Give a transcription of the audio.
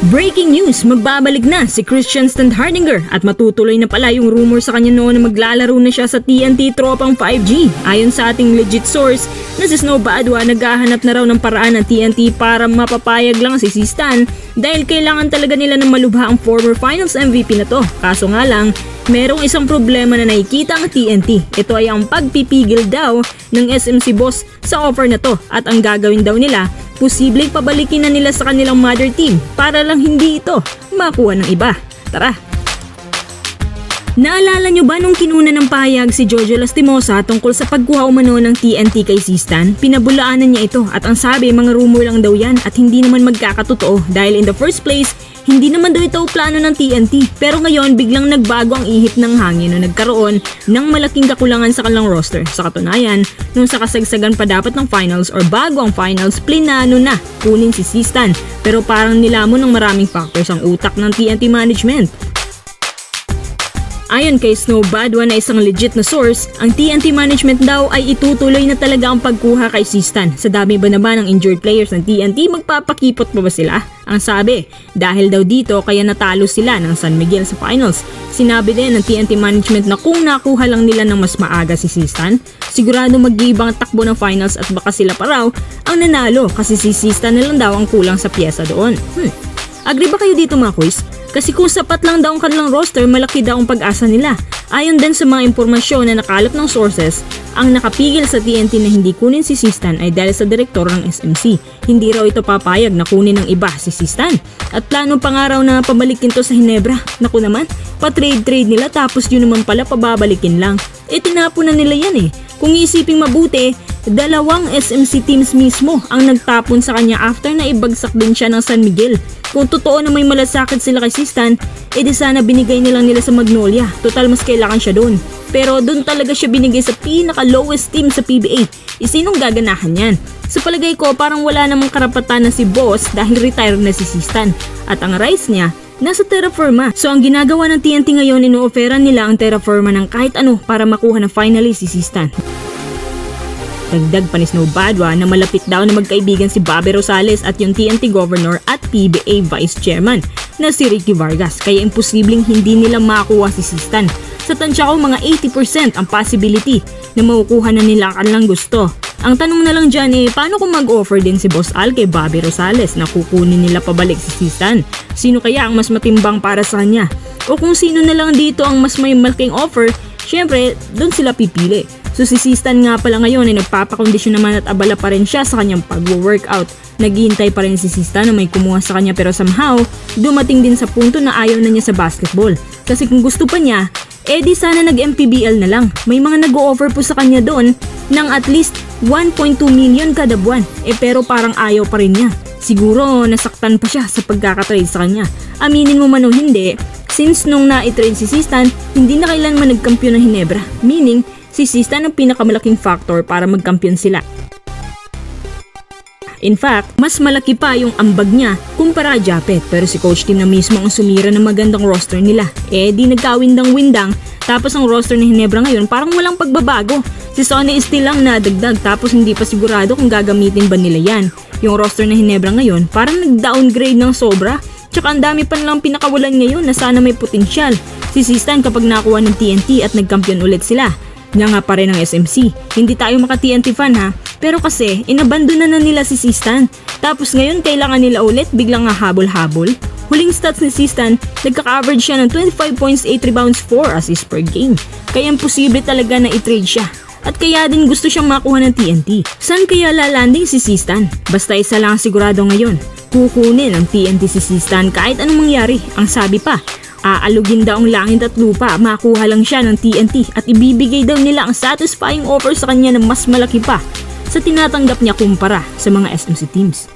Breaking news! Magbabalik na si Christian Standhardinger at matutuloy na pala yung rumor sa kanya noon na maglalaro na siya sa TNT tropang 5G. Ayon sa ating legit source na si Snow Badwa, naghahanap na raw ng paraan ng TNT para mapapayag lang si Stan dahil kailangan talaga nila ng malubha ang former Finals MVP na to. Kaso nga lang, merong isang problema na nakikita ang TNT. Ito ay ang pagpipigil daw ng SMC boss sa offer na to at ang gagawin daw nila, posibleng pabalikin na nila sa kanilang mother team para lang hindi ito makuha ng iba. Tara! Naalala nyo ba nung kinuna ng pahayag si Jojo Lastimosa tungkol sa pagkuha umano ng TNT kay Stan? Pinabulaanan niya ito at ang sabi mga rumor lang daw yan at hindi naman magkakatotoo dahil in the first place, hindi naman daw ito plano ng TNT. Pero ngayon biglang nagbago ang ihip ng hangin nung nagkaroon ng malaking kakulangan sa kanilang roster. Sa katunayan, nung sa kasagsagan pa dapat ng finals or bago ang finals, plinano na kunin si Stan. Pero parang nilamon ng maraming factors ang utak ng TNT management. Ayon kay Snow Badwa na isang legit na source, ang TNT management daw ay itutuloy na talaga ang pagkuha kay Stan. Sa dami ba naman ng injured players ng TNT, magpapakipot pa ba sila? Ang sabi, dahil daw dito kaya natalo sila ng San Miguel sa finals. Sinabi din ng TNT management na kung nakuha lang nila ng mas maaga si Stan, sigurado mag-iibang takbo ng finals at baka sila pa raw ang nanalo kasi si Stan na lang daw ang kulang sa pyesa doon. Agree ba kayo dito mga kuys? Kasi kung sapat lang daw ang kanilang roster, malaki daw ang pag-asa nila. Ayon din sa mga impormasyon na nakalap ng sources, ang nakapigil sa TNT na hindi kunin si Stan ay dahil sa direktor ng SMC. Hindi raw ito papayag na kunin ng iba si Stan. At plano pa nga raw na pabalikin to sa Hinebra. Naku naman, pa-trade nila tapos yun naman pala pababalikin lang. Tinapon na nila yan eh. Kung isiping mabuti, dalawang SMC teams mismo ang nagtapon sa kanya after na ibagsak din siya ng San Miguel. Kung totoo na may malasakit sila kay Stan, edi sana binigay nilang nila sa Magnolia. Total mas kailangan siya doon. Pero doon talaga siya binigay sa pinaka-lowest team sa PBA. Sinong gaganahan yan? Sa palagay ko parang wala namang karapatan na si boss dahil retired na si Stan. At ang rights niya, nasa Terra Firma. So ang ginagawa ng TNT ngayon, ino-offeran nila ang Terra Firma ng kahit ano para makuha na finally si Stan. Dagdag pa ni Snow Badwa na malapit daw na magkaibigan si Bobby Rosales at yung TNT Governor at PBA Vice Chairman na si Ricky Vargas, kaya imposibleng hindi nila makuha si Stan. Sa tansya ko mga 80% ang possibility na makukuha na nila ang kanilang gusto. Ang tanong na lang dyan paano kung mag-offer din si Boss Al kay Bobby Rosales na kukunin nila pabalik si Stan? Sino kaya ang mas matimbang para sa kanya? O kung sino na lang dito ang mas may malaking offer, syempre doon sila pipili. So si Stan nga pala ngayon ay nagpapakondisyon naman at abala pa rin siya sa kanyang pag-workout. Naghihintay pa rin si Stan na may kumuha sa kanya pero somehow dumating din sa punto na ayaw na niya sa basketball. Kasi kung gusto pa niya, di sana nag-MPBL na lang. May mga nag-o-offer po sa kanya doon ng at least 1.2 million kada buwan. Pero parang ayaw pa rin niya. Siguro nasaktan pa siya sa pagkakatrade sa kanya. Aminin mo man o hindi, since nung na-trade si Stan, hindi na kailanman nagkampiyon ng Hinebra. Meaning, si Stan ang pinakamalaking factor para magkampiyon sila. In fact, mas malaki pa yung ambag niya kumpara Japet, pero si Coach Tim na mismo ang sumira ng magandang roster nila. Di nagkawindang-windang, tapos ang roster ni Hinebra ngayon parang walang pagbabago. Si Sonny is still lang nadagdag tapos hindi pa sigurado kung gagamitin ba nila yan. Yung roster na Hinebra ngayon parang nag-downgrade ng sobra. Tsaka ang dami pa nilang pinakawalan ngayon na sana may potensyal. Si Stan kapag nakuha ng TNT at nagkampiyon ulit sila, nga pa rin ang SMC. Hindi tayo maka-TNT fan ha, pero kasi inabandona na nila si Stan. Tapos ngayon kailangan nila ulit biglang habol-habol. Huling stats ni Stan, nagkaka-average siya ng 25 points, 8 rebounds, 4 assists per game. Kaya imposible talaga na i-trade siya. At kaya din gusto siyang makuha ng TNT. Saan kaya lalanding si Stan? Basta isa lang sigurado ngayon, kukunin ang TNT si Stan kahit anong mangyari. Ang sabi pa, aalugin daw ang langit at lupa, makuha lang siya ng TNT at ibibigay daw nila ang satisfying offer sa kanya na mas malaki pa sa tinatanggap niya kumpara sa mga SMC teams.